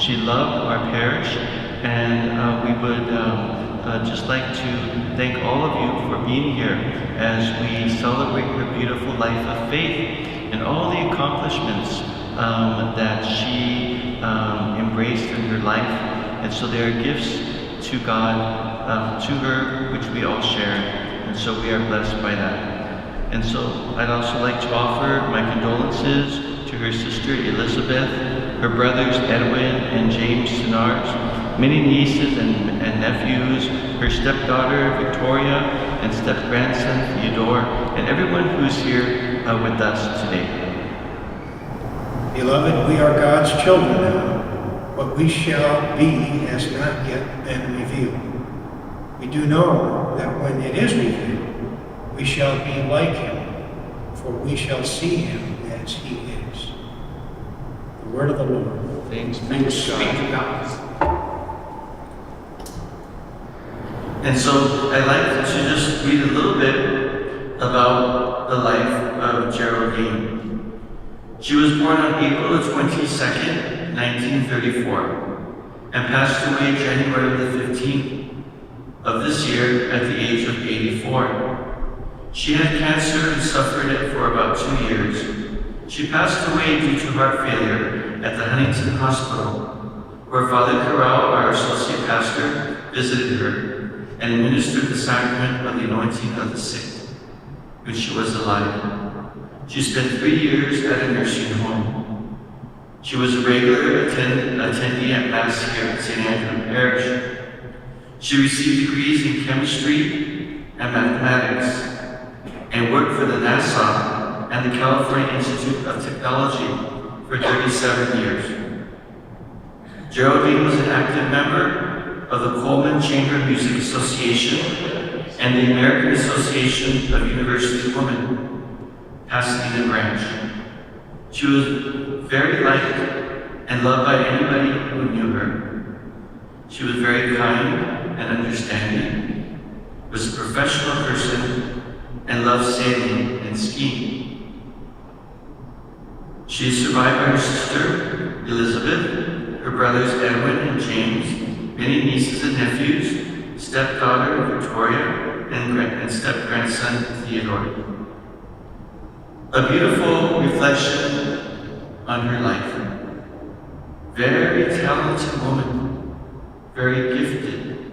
She loved our parish, and we would just like to thank all of you for being here as we celebrate her beautiful life of faith and all the accomplishments that she embraced in her life. And so they are gifts to God, to her, which we all share. And so we are blessed by that. And so I'd also like to offer my condolences to her sister Elizabeth, her brothers Edwin and James Sinars, many nieces and nephews, her stepdaughter Victoria, and step-grandson Theodore, and everyone who's here with us today. Beloved, we are God's children now. What we shall be has not yet been revealed. We do know that when it is revealed, we shall be like him, for we shall see him as he is. The word of the Lord. Thanks be to God. And so I'd like to just read a little bit about the life of Geraldine. She was born on April 22nd, 1934, and passed away January the 15th of this year at the age of 84. She had cancer and suffered it for about 2 years. She passed away due to heart failure at the Huntington Hospital, where Father Carol, our associate pastor, visited her and administered the sacrament of the anointing of the sick when she was alive. She spent 3 years at a nursing home. She was a regular attendee at Mass here at St. Andrew Parish. She received degrees in chemistry and mathematics and worked for the NASA and the California Institute of Technology for 37 years. Geraldine was an active member of the Coleman Chamber Music Association and the American Association of University Women, Pasadena branch. She was very liked and loved by anybody who knew her. She was very kind and understanding, was a professional person, and loved sailing and skiing. She is survived by her sister, Elizabeth, her brothers Edwin and James, many nieces and nephews, stepdaughter Victoria, and step-grandson Theodore. A beautiful reflection on her life. Very talented woman, very gifted,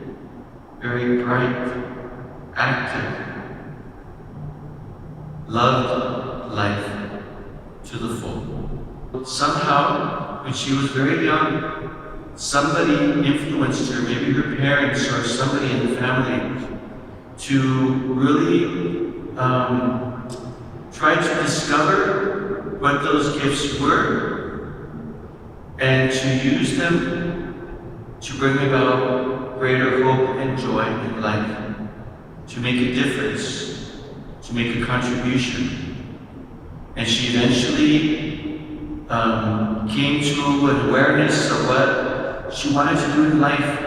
very bright, active, loved life to the full. Somehow, when she was very young, somebody influenced her, maybe her parents or somebody in the family, to really try to discover what those gifts were and to use them to bring about greater hope and joy in life, to make a difference, to make a contribution. And she eventually came to an awareness of what she wanted to do in life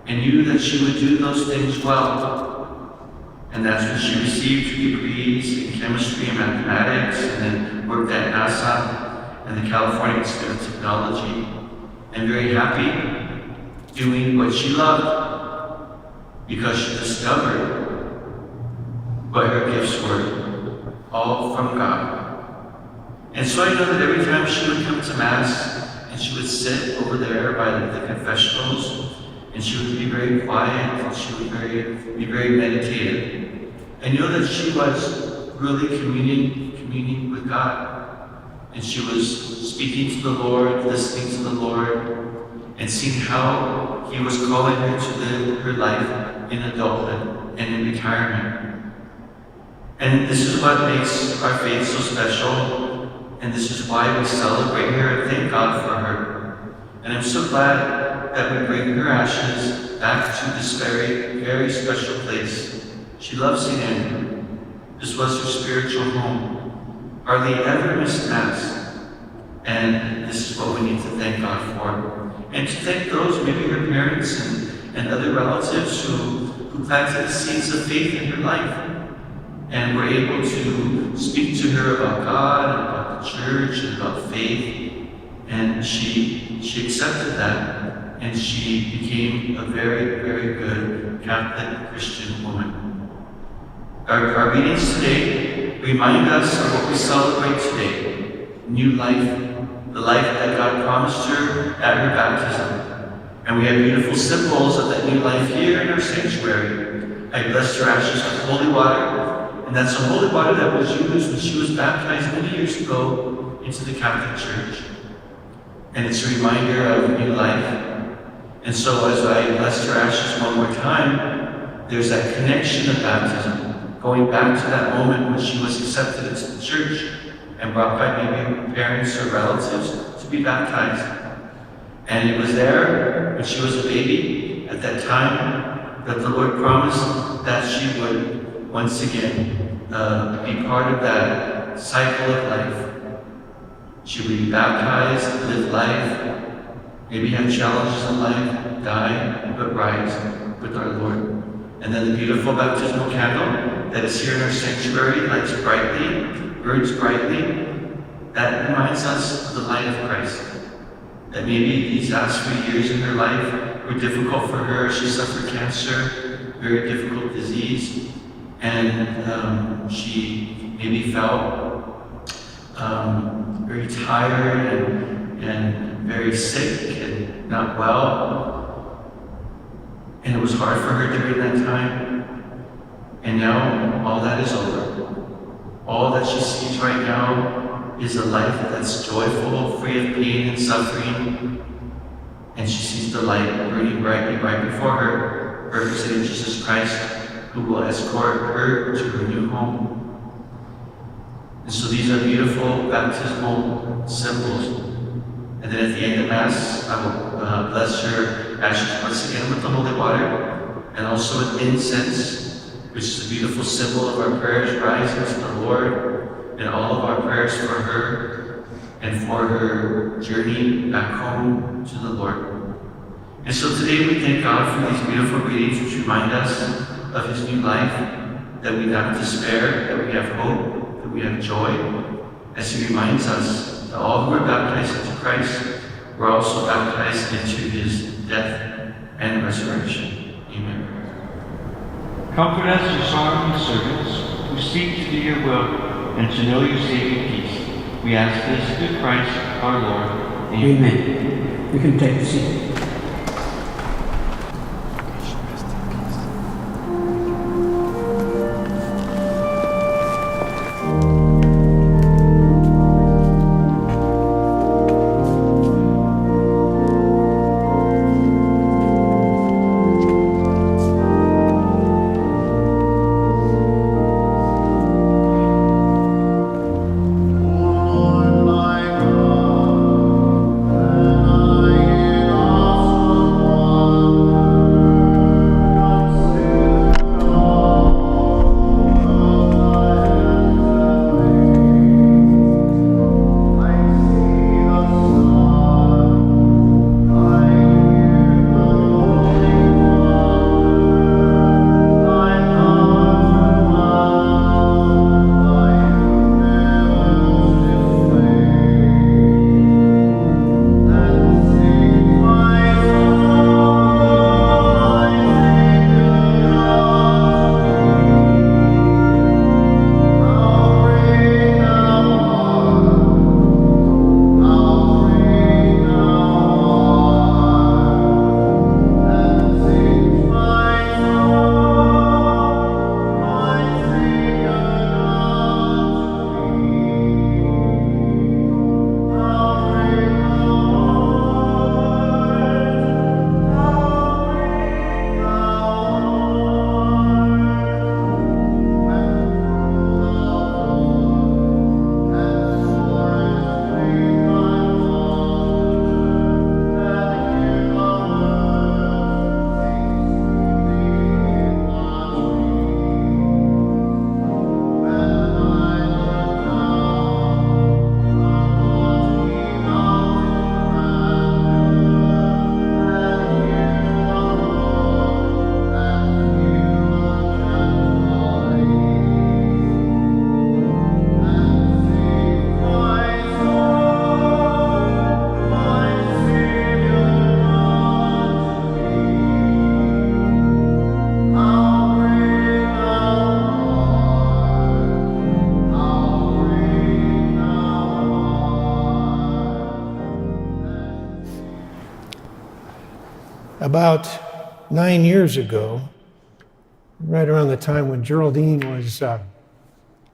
and knew that she would do those things well. And that's when she received degrees in chemistry and mathematics, and then worked at NASA and the California Institute of Technology, and very happy doing what she loved because she discovered what her gifts were, all from God. And so I know that every time she would come to Mass and she would sit over there by the confessionals, and she would be very quiet, and she would be very meditative. I know that she was really communing with God. And she was speaking to the Lord, listening to the Lord, and seeing how He was calling her to live her life in adulthood and in retirement. And this is what makes our faith so special, and this is why we celebrate her and thank God for her. And I'm so glad that we bring her ashes back to this very, very special place. She loves St. Andrew. This was her spiritual home. Hardly ever missed Mass. And this is what we need to thank God for. And to thank those, maybe her parents and other relatives who planted the seeds of faith in her life and were able to speak to her about God and about the church and about faith And she accepted that, and she became a very, very good Catholic Christian woman. Our readings today remind us of what we celebrate today, new life, the life that God promised her at her baptism. And we have beautiful symbols of that new life here in our sanctuary. I blessed her ashes with holy water, and that's the holy water that was used when she was baptized many years ago into the Catholic Church. And it's a reminder of new life. And so as I blessed her ashes one more time, there's that connection of baptism, going back to that moment when she was accepted into the church and brought by maybe her parents or relatives to be baptized. And it was there when she was a baby at that time that the Lord promised that she would once again be part of that cycle of life. She would be baptized, live life, maybe have challenges in life, die, but rise with our Lord. And then the beautiful baptismal candle that is here in our sanctuary lights brightly, burns brightly. That reminds us of the light of Christ. That maybe these last few years in her life were difficult for her. She suffered cancer, very difficult disease, and she maybe felt very tired and very sick and not well. And it was hard for her during that time. And now all that is over. All that she sees right now is a life that's joyful, free of pain and suffering. And she sees the light burning brightly right before her, representing Jesus Christ, who will escort her to her new home. And so these are beautiful baptismal symbols. And then at the end of Mass, I will bless her ashes once again with the holy water, and also with incense, which is a beautiful symbol of our prayers rising to the Lord, and all of our prayers for her and for her journey back home to the Lord. And so today we thank God for these beautiful readings which remind us of His new life, that we not despair, that we have hope, that we have joy, as He reminds us that all who are baptized into Christ were also baptized into His death and resurrection. Amen. Comfort us, your sorrowing servants, who seek to do your will and to know your saving peace. We ask this through Christ our Lord. Amen. Amen. You can take a seat. Lord, my God, when I in About 9 years ago, right around the time when Geraldine was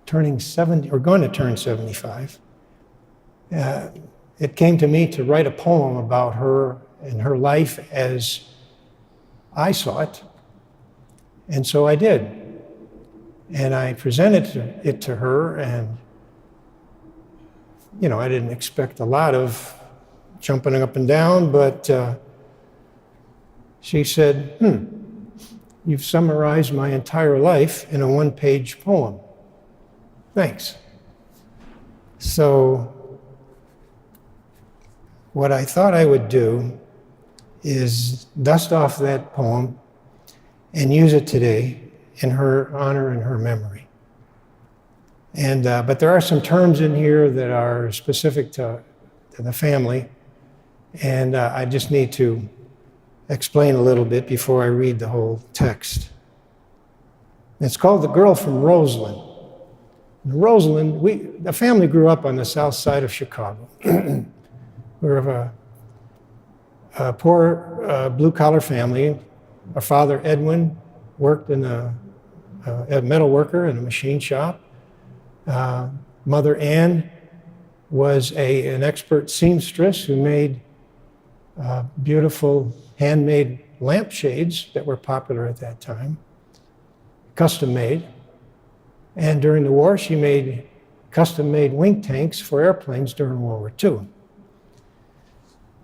turning 70, or going to turn 75, it came to me to write a poem about her and her life as I saw it. And so I did. And I presented it to her, and, you know, I didn't expect a lot of jumping up and down, but she said, "You've summarized my entire life in a one-page poem. Thanks." So what I thought I would do is dust off that poem and use it today in her honor and her memory. And but there are some terms in here that are specific to the family, and I just need to explain a little bit before I read the whole text. It's called The Girl from Roseland. Roseland, the family grew up on the south side of Chicago. We're of a poor blue-collar family. Our father, Edwin, worked in a metal worker in a machine shop. Mother, Ann, was an expert seamstress who made beautiful handmade lampshades that were popular at that time, custom made. And during the war, she made custom-made wing tanks for airplanes during World War II.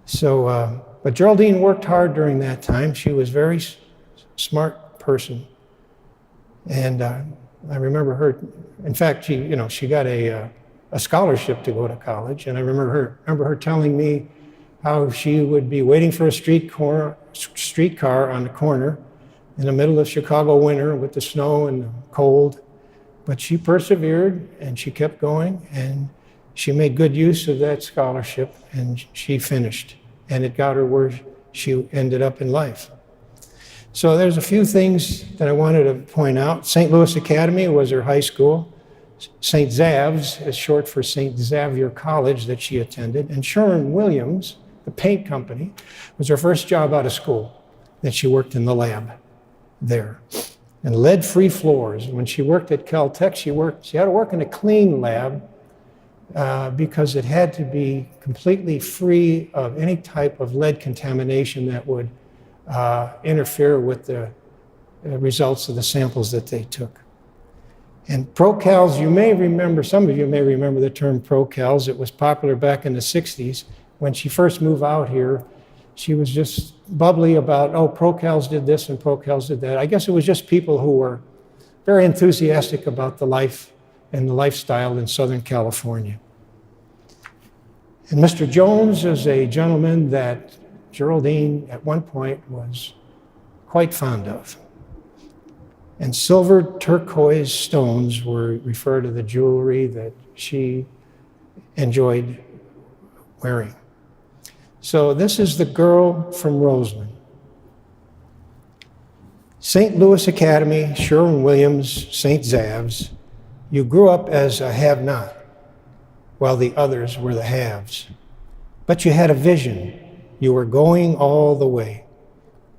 So, but Geraldine worked hard during that time. She was a very smart person. And I remember her, in fact, she got a scholarship to go to college. And I remember her telling me how she would be waiting for a streetcar on the corner in the middle of Chicago winter with the snow and the cold. But she persevered, and she kept going, and she made good use of that scholarship, and she finished. And it got her where she ended up in life. So there's a few things that I wanted to point out. St. Louis Academy was her high school. St. Xav's is short for St. Xavier College that she attended. And Sherwin-Williams, the paint company, was her first job out of school that she worked in the lab there. And lead-free floors. When she worked at Caltech, she had to work in a clean lab because it had to be completely free of any type of lead contamination that would interfere with the results of the samples that they took. And Procals, you may remember, some of you may remember the term Procals. It was popular back in the 60s. When she first moved out here, she was just bubbly about, oh, Procals did this and Procals did that. I guess it was just people who were very enthusiastic about the life and the lifestyle in Southern California. And Mr. Jones is a gentleman that Geraldine at one point was quite fond of. And silver turquoise stones were referred to the jewelry that she enjoyed wearing. So this is the girl from Roseland. St. Louis Academy, Sherwin-Williams, St. Xav's. You grew up as a have-not, while the others were the haves. But you had a vision. You were going all the way.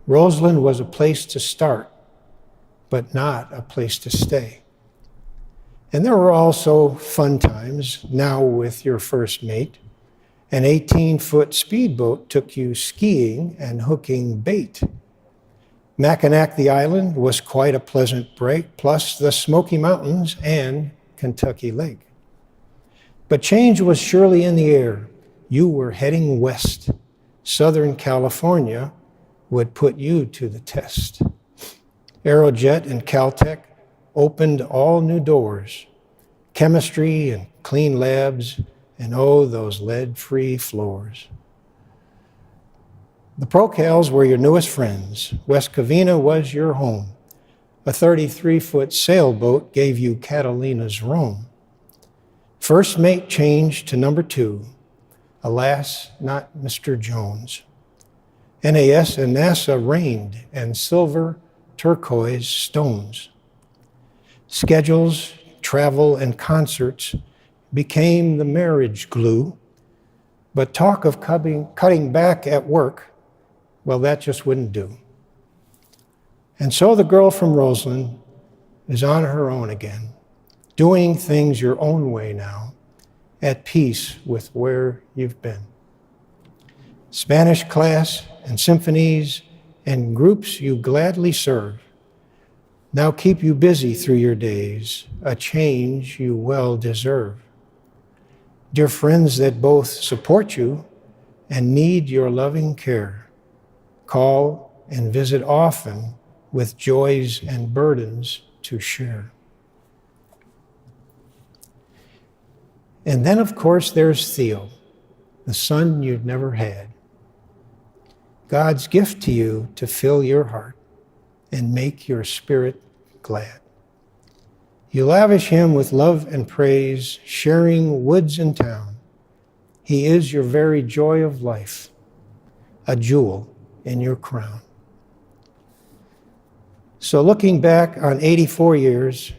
Roseland was a place to start, but not a place to stay. And there were also fun times, now with your first mate. An 18-foot speedboat took you skiing and hooking bait. Mackinac the Island was quite a pleasant break, plus the Smoky Mountains and Kentucky Lake. But change was surely in the air. You were heading west. Southern California would put you to the test. Aerojet and Caltech opened all new doors. Chemistry and clean labs, and oh, those lead-free floors. The Procals were your newest friends. West Covina was your home. A 33-foot sailboat gave you Catalina's Rome. First mate changed to number 2. Alas, not Mr. Jones. NAS and NASA reigned, and silver turquoise stones. Schedules, travel, and concerts became the marriage glue, but talk of cutting back at work Well, that just wouldn't do. And so the girl from Roseland is on her own again, doing things your own way now, at peace with where you've been. Spanish class and symphonies and groups you gladly serve now keep you busy through your days, a change you well deserve. Dear friends that both support you and need your loving care, call and visit often with joys and burdens to share. And then, of course, there's Theo, the son you'd never had. God's gift to you to fill your heart and make your spirit glad. You lavish him with love and praise, sharing woods and town. He is your very joy of life, a jewel in your crown. So looking back on 84 years,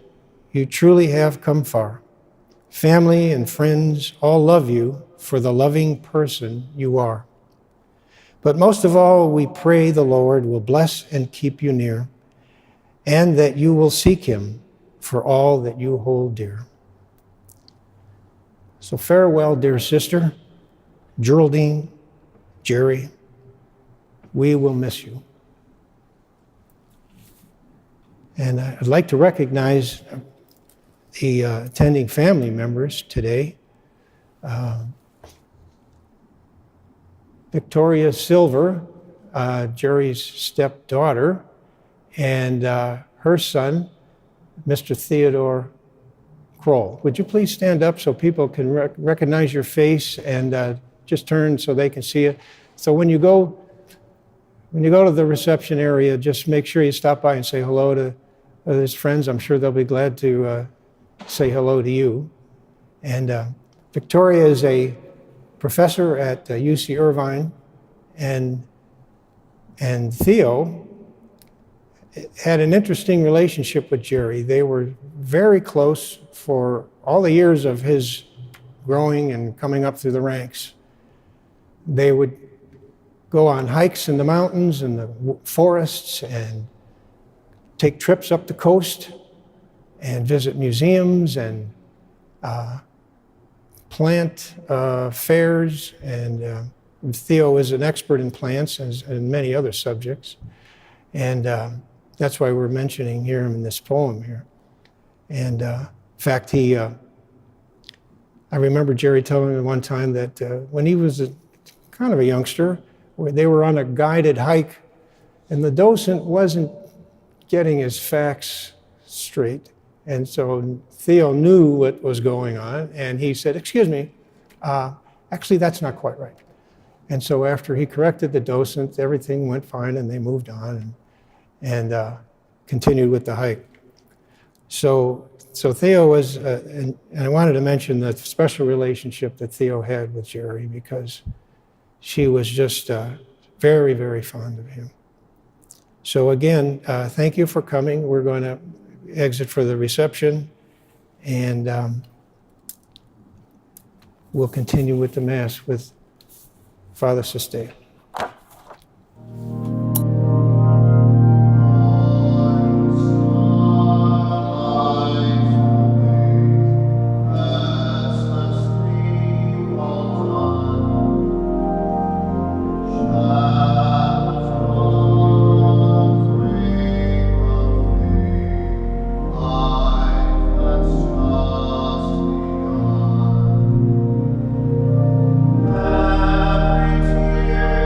you truly have come far. Family and friends all love you for the loving person you are. But most of all, we pray the Lord will bless and keep you near, and that you will seek him for all that you hold dear. So farewell, dear sister, Geraldine, Jerry. We will miss you. And I'd like to recognize the attending family members today. Victoria Silver, Jerry's stepdaughter, and her son, Mr. Theodore Kroll. Would you please stand up so people can recognize your face, and just turn so they can see it? So when you go to the reception area, just make sure you stop by and say hello to his friends. I'm sure they'll be glad to say hello to you. And Victoria is a professor at UC Irvine, and Theo had an interesting relationship with Jerry. They were very close for all the years of his growing and coming up through the ranks. They would go on hikes in the mountains and the forests and take trips up the coast and visit museums and plant fairs. And Theo is an expert in plants and many other subjects. And that's why we're mentioning here in this poem here. And in fact, I remember Jerry telling me one time that when he was kind of a youngster, where they were on a guided hike, and the docent wasn't getting his facts straight. And so Theo knew what was going on, and he said, "Excuse me, actually that's not quite right." And so after he corrected the docent, everything went fine, and they moved on and continued with the hike. So Theo was, and I wanted to mention the special relationship that Theo had with Jerry, because she was just very, very fond of him. So again, thank you for coming. We're going to exit for the reception, and we'll continue with the Mass with Father Sistea. Every tear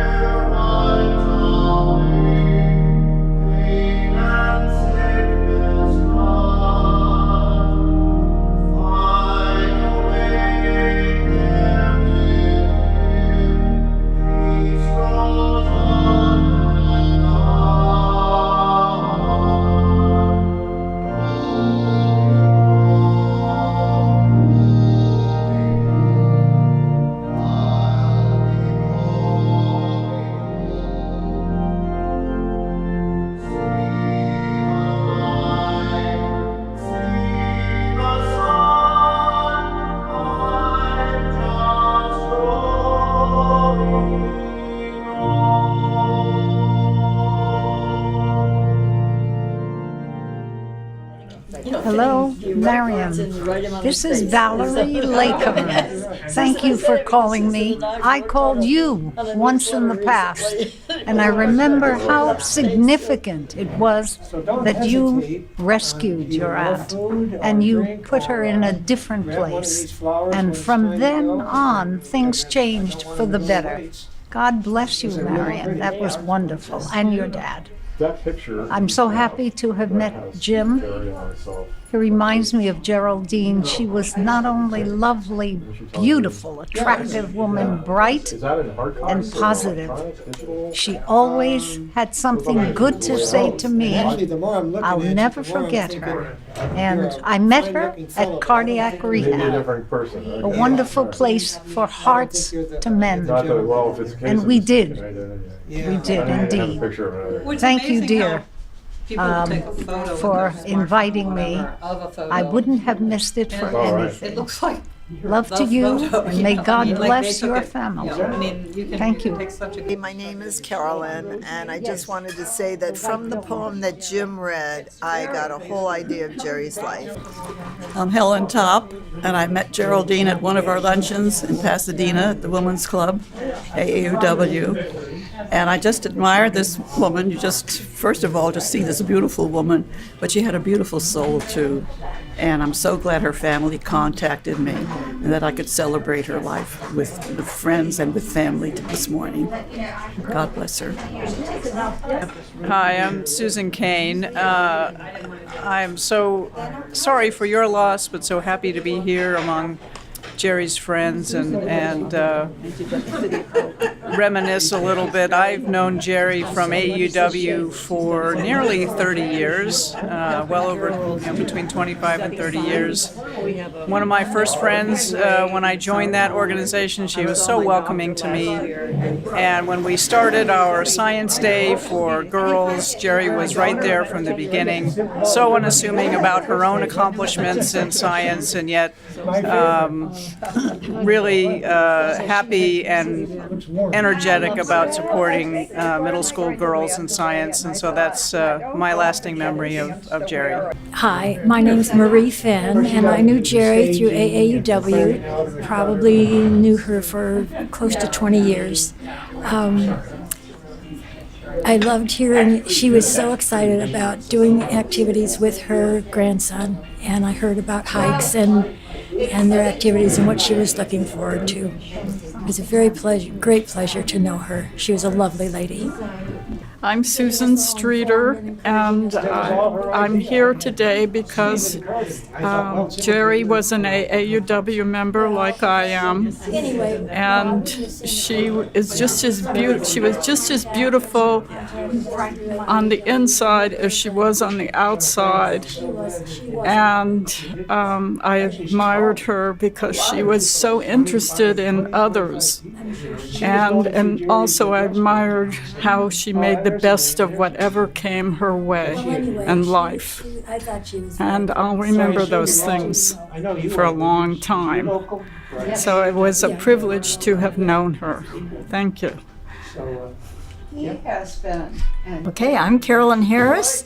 Hello, Marion. This is Valerie Lakeman. Thank you for calling me. I called you once in the past, and I remember how significant it was that you rescued your aunt and you put her in a different place. And from then on, things changed for the better. God bless you, Marion. That was wonderful. And your dad. That picture. I'm so happy to have met Jim. He reminds me of Geraldine. She was not only lovely, beautiful, attractive woman, bright and positive. She always had something good to say to me. I'll never forget her. And I met her at Cardiac Rehab, a wonderful place for hearts to mend. And we did. We did indeed. Thank you, dear, for inviting me. I wouldn't have missed it for anything. It looks like Love to you, and may God bless your family. Thank you. My name is Carolyn, and I just wanted to say that from the poem that Jim read, I got a whole idea of Jerry's life. I'm Helen Topp, and I met Geraldine at one of our luncheons in Pasadena at the Women's Club, AAUW. And I just admire this woman. You just, first of all, just see this beautiful woman, but she had a beautiful soul, too. And I'm so glad her family contacted me and that I could celebrate her life with friends and with family this morning. God bless her. Hi, I'm Susan Cain. I'm so sorry for your loss, but so happy to be here among Jerry's friends and reminisce a little bit. I've known Jerry from AUW for nearly 30 years, well over, between 25 and 30 years. One of my first friends, when I joined that organization, she was so welcoming to me. And when we started our Science Day for girls, Jerry was right there from the beginning, so unassuming about her own accomplishments in science, and yet really happy and energetic about supporting middle school girls in science, and so that's my lasting memory of Jerry. Hi, my name's Marie Finn, and I knew Jerry through AAUW, probably knew her for close to 20 years. I loved hearing she was so excited about doing activities with her grandson, and I heard about hikes and their activities and what she was looking forward to. It was a very great pleasure to know her. She was a lovely lady. I'm Susan Streeter, and I'm here today because Jerry was an AAUW member like I am, and she was just as beautiful on the inside as she was on the outside, and I admired her because she was so interested in others, and also I admired how she made the best of whatever came her way in life. And I'll remember those things for a long time. So it was a privilege to have known her. Thank you. Okay, I'm Carolyn Harris.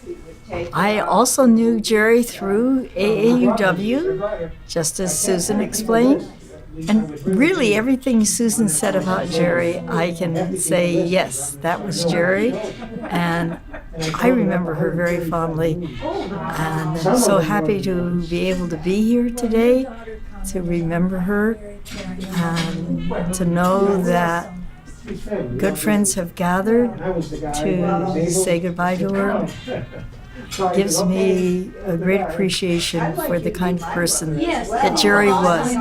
I also knew Jerry through AAUW, just as Susan explained. And really, everything Susan said about Jerry, I can say, yes, that was Jerry. And I remember her very fondly. And I'm so happy to be able to be here today, to remember her, and to know that good friends have gathered to say goodbye to her. Gives me a great appreciation for the kind of person that Jerry was.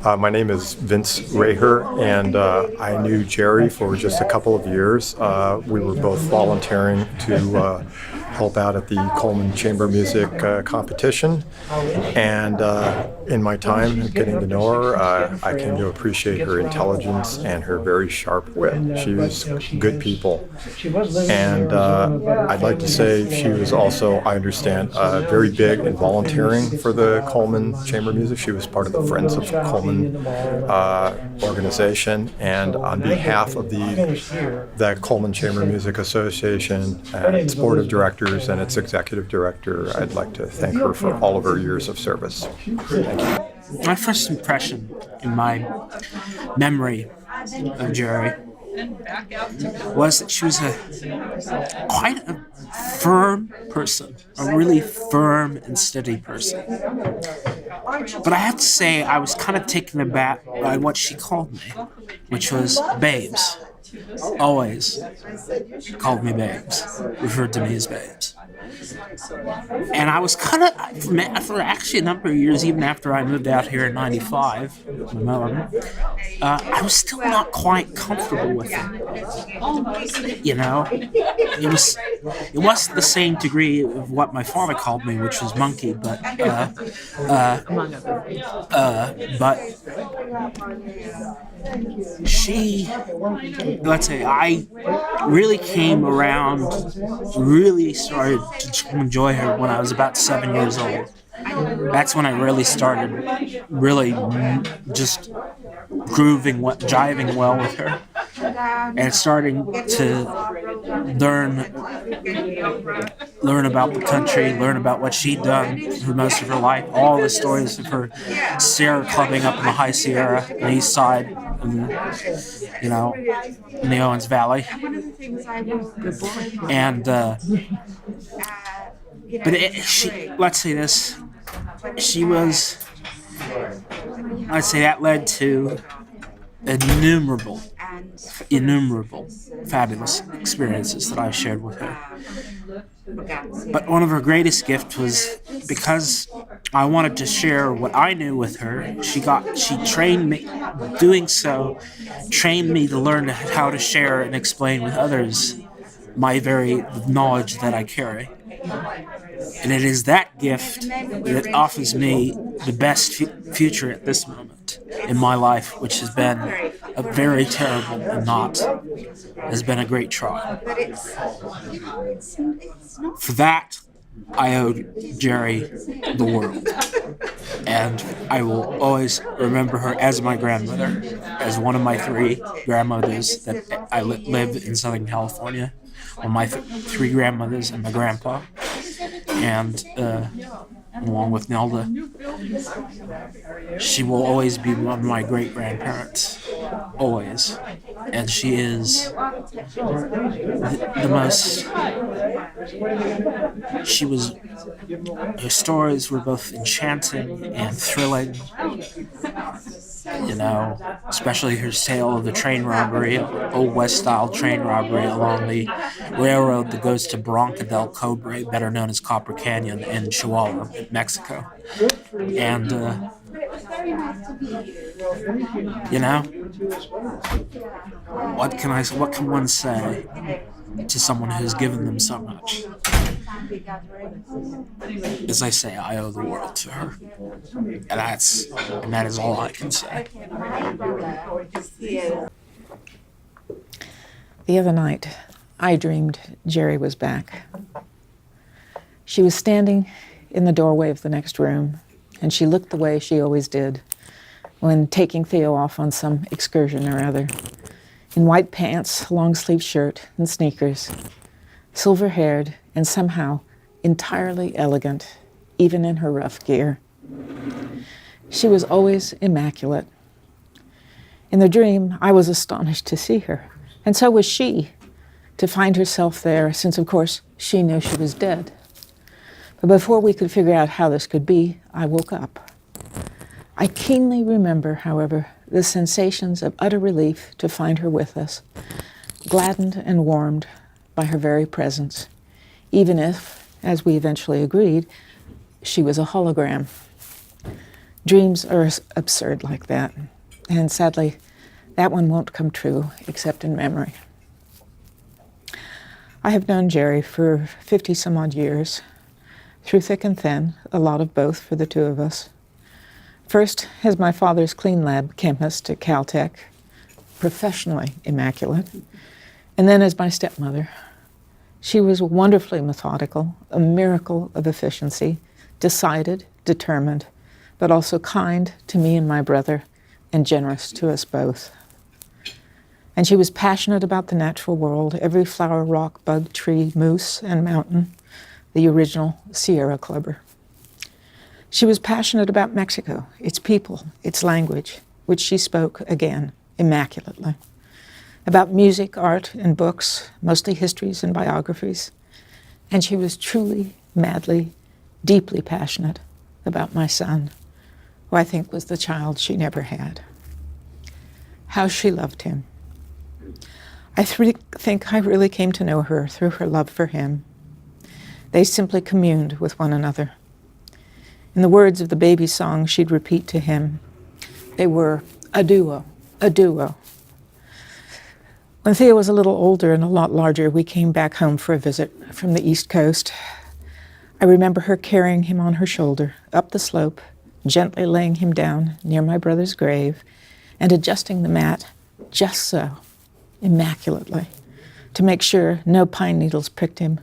My name is Vince Raher, and I knew Jerry for just a couple of years. We were both volunteering to help out at the Coleman Chamber Music competition, and in my time getting to know her, I came to appreciate her intelligence and her very sharp wit. She was good people, and I'd like to say she was also, I understand, very big in volunteering for the Coleman Chamber Music. She was part of the Friends of Coleman organization, and on behalf of the Coleman Chamber Music Association and its board of directors, Pictures and its executive director. I'd like to thank her for all of her years of service. Thank you. My first impression in my memory of Jerry was that she was quite a firm person, a really firm and steady person. But I have to say I was kind of taken aback by what she called me, which was babes. Always called me babes, referred to me as babes. And I was kind of, for actually a number of years, even after I moved out here in '95, with Melbourne, I was still not quite comfortable with it. You know, it wasn't the same degree of what my father called me, which was monkey, but she, let's say, I really came around, really started to enjoy her when I was about 7 years old. That's when I really started really just jiving well with her and starting to learn about the country, learn about what she'd done for most of her life, all the stories of her Sierra clubbing up in the High Sierra, the East Side, and, you know, in the Owens Valley. And let's say this, she was, I'd say that led to innumerable fabulous experiences that I shared with her. But one of her greatest gifts was because I wanted to share what I knew with her. She trained me, doing so, trained me to learn how to share and explain with others my very knowledge that I carry. And it is that gift that offers me the best future at this moment in my life, which has been a very terrible has been a great trial. For that, I owe Jerry the world. And I will always remember her as my grandmother, as one of my 3 grandmothers that I live in Southern California. One of my 3 grandmothers and my grandpa. And along with Nelda, she will always be one of my great-grandparents, always. And she is the most, her stories were both enchanting and thrilling, you know, especially her tale of the train robbery, Old West-style train robbery along the railroad that goes to Barranca del Cobre, better known as Copper Canyon in Chihuahua, Mexico. And, you know, what can one say to someone who's given them so much? As I say, I owe the world to her. And that is all I can say. The other night, I dreamed Jerry was back. She was standing in the doorway of the next room, and she looked the way she always did when taking Theo off on some excursion or other, in white pants, long-sleeved shirt, and sneakers, silver-haired, and somehow entirely elegant, even in her rough gear. She was always immaculate. In the dream, I was astonished to see her, and so was she, to find herself there, since, of course, she knew she was dead. But before we could figure out how this could be, I woke up. I keenly remember, however, the sensations of utter relief to find her with us, gladdened and warmed by her very presence, even if, as we eventually agreed, she was a hologram. Dreams are absurd like that, and sadly, that one won't come true except in memory. I have known Jerry for 50-some-odd years, through thick and thin, a lot of both for the 2 of us. First, as my father's clean lab chemist at Caltech, professionally immaculate, and then as my stepmother. She was wonderfully methodical, a miracle of efficiency, decided, determined, but also kind to me and my brother, and generous to us both. And she was passionate about the natural world, every flower, rock, bug, tree, moose, and mountain, the original Sierra Clubber. She was passionate about Mexico, its people, its language, which she spoke, again, immaculately. About music, art, and books, mostly histories and biographies. And she was truly, madly, deeply passionate about my son, who I think was the child she never had. How she loved him. I think I really came to know her through her love for him. They simply communed with one another. In the words of the baby song she'd repeat to him, they were a duo, a duo. When Theo was a little older and a lot larger, we came back home for a visit from the East Coast. I remember her carrying him on her shoulder, up the slope, gently laying him down near my brother's grave, and adjusting the mat just so, immaculately, to make sure no pine needles pricked him,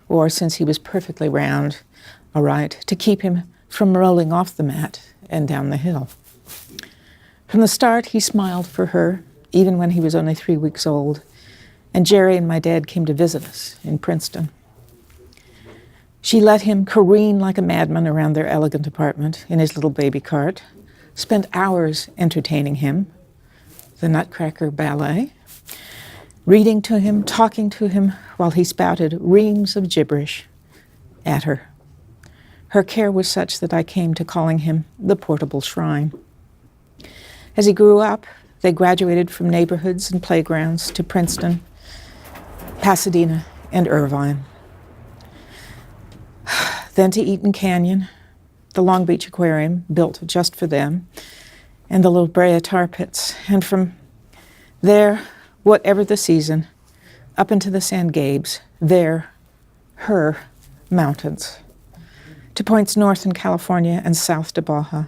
or, since he was perfectly round, all right, to keep him from rolling off the mat and down the hill. From the start, he smiled for her, even when he was only 3 weeks old, and Jerry and my dad came to visit us in Princeton. She let him careen like a madman around their elegant apartment in his little baby cart, spent hours entertaining him, the Nutcracker Ballet, reading to him, talking to him, while he spouted reams of gibberish at her. Her care was such that I came to calling him the portable shrine. As he grew up, they graduated from neighborhoods and playgrounds to Princeton, Pasadena, and Irvine. Then to Eaton Canyon, the Long Beach Aquarium, built just for them, and the La Brea tar pits. And from there, whatever the season, up into the San Gabes, her mountains, to points north in California and south to Baja,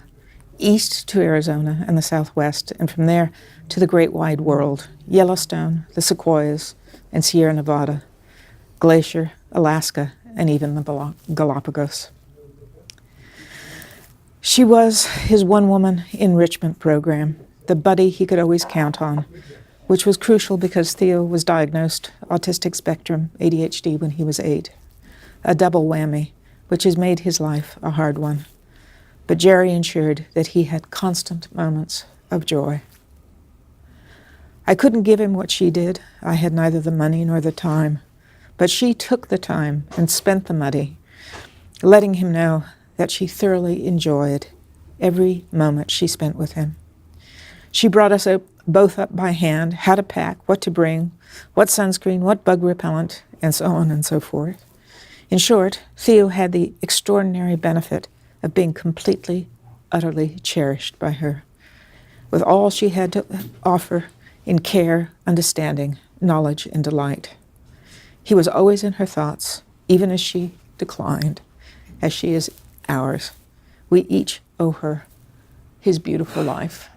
east to Arizona and the Southwest, and from there to the great wide world, Yellowstone, the Sequoias, and Sierra Nevada, Glacier, Alaska, and even the Galapagos. She was his one-woman enrichment program, the buddy he could always count on, which was crucial because Theo was diagnosed autistic spectrum ADHD when he was 8, a double whammy, which has made his life a hard one. But Jerry ensured that he had constant moments of joy. I couldn't give him what she did. I had neither the money nor the time. But she took the time and spent the money, letting him know that she thoroughly enjoyed every moment she spent with him. She brought us both up by hand, how to pack, what to bring, what sunscreen, what bug repellent, and so on and so forth. In short, Theo had the extraordinary benefit of being completely, utterly cherished by her, with all she had to offer in care, understanding, knowledge, and delight. He was always in her thoughts, even as she declined, as she is ours. We each owe her his beautiful life.